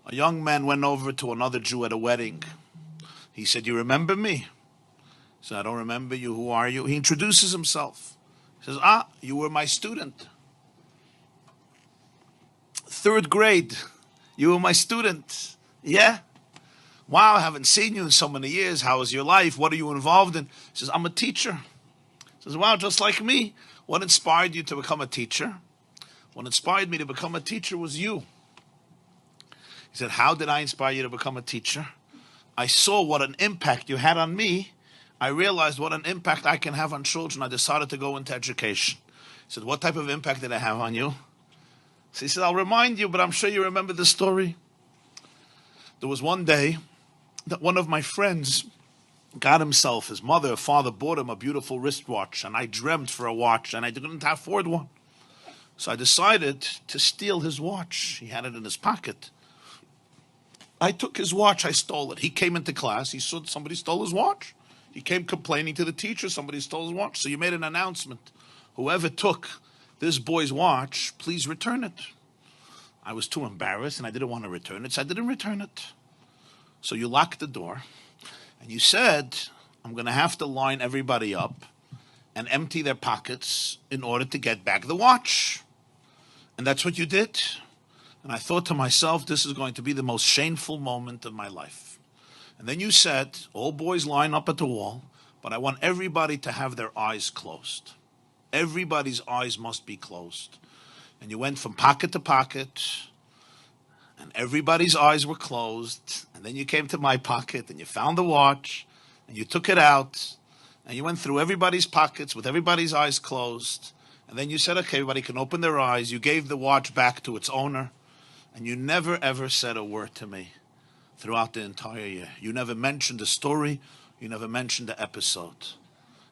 A young man went over to another Jew at a wedding. He said, "You remember me?" He said, "I don't remember you. Who are you?" He introduces himself. He says, "Ah, you were my student. Third grade. You were my student." "Yeah. Wow, I haven't seen you in so many years. How is your life? What are you involved in?" He says, "I'm a teacher." He says, "Wow, just like me. What inspired you to become a teacher?" "What inspired me to become a teacher was you." He said, "How did I inspire you to become a teacher?" "I saw what an impact you had on me. I realized what an impact I can have on children. I decided to go into education." He said, "What type of impact did I have on you?" So he said, "I'll remind you, but I'm sure you remember the story. There was one day that one of my friends got himself, his mother or father bought him a beautiful wristwatch, and I dreamt for a watch, and I didn't afford one. So I decided to steal his watch. He had it in his pocket. I took his watch, I stole it. He came into class, he saw somebody stole his watch. He came complaining to the teacher, somebody stole his watch. So you made an announcement. Whoever took this boy's watch, please return it." I was too embarrassed and I didn't want to return it, so I didn't return it. So you locked the door and you said, "I'm going to have to line everybody up and empty their pockets in order to get back the watch." And that's what you did. And I thought to myself, this is going to be the most shameful moment of my life. And then you said, "All boys line up at the wall, but I want everybody to have their eyes closed. Everybody's eyes must be closed." And you went from pocket to pocket, and everybody's eyes were closed. And then you came to my pocket, and you found the watch, and you took it out, and you went through everybody's pockets with everybody's eyes closed. And then you said, "Okay, everybody can open their eyes." You gave the watch back to its owner. And you never ever said a word to me throughout the entire year. You never mentioned the story. You never mentioned the episode.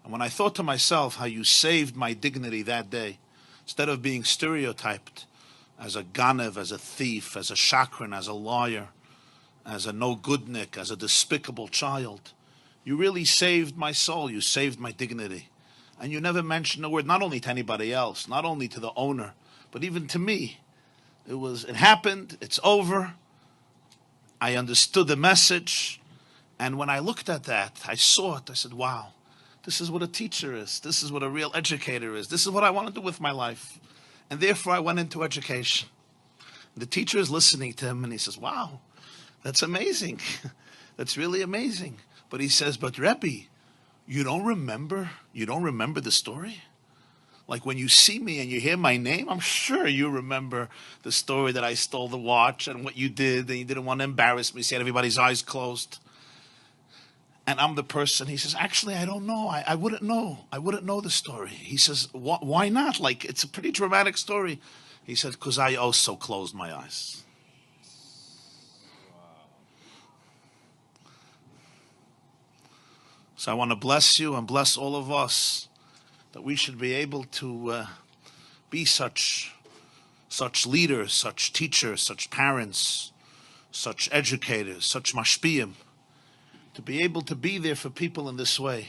And when I thought to myself how you saved my dignity that day, instead of being stereotyped as a ganev, as a thief, as a shakran, as a liar, as a no-goodnik, as a despicable child, you really saved my soul. You saved my dignity. And you never mentioned a word, not only to anybody else, not only to the owner, but even to me. It happened, it's over. I understood the message. And when I looked at that, I saw it. I said, wow, this is what a teacher is. This is what a real educator is. This is what I want to do with my life. And therefore I went into education. The teacher is listening to him and he says, wow, that's amazing. That's really amazing. But he says, but Rebbe, you don't remember the story? Like when you see me and you hear my name, I'm sure you remember the story that I stole the watch and what you did, and you didn't want to embarrass me, so you had everybody's eyes closed. And I'm the person, he says, actually, I don't know. I wouldn't know. I wouldn't know the story. He says, why not? Like, it's a pretty dramatic story. He said, because I also closed my eyes. So I want to bless you and bless all of us that we should be able to be such leaders, such teachers, such parents, such educators, such mashpiyim, to be able to be there for people in this way.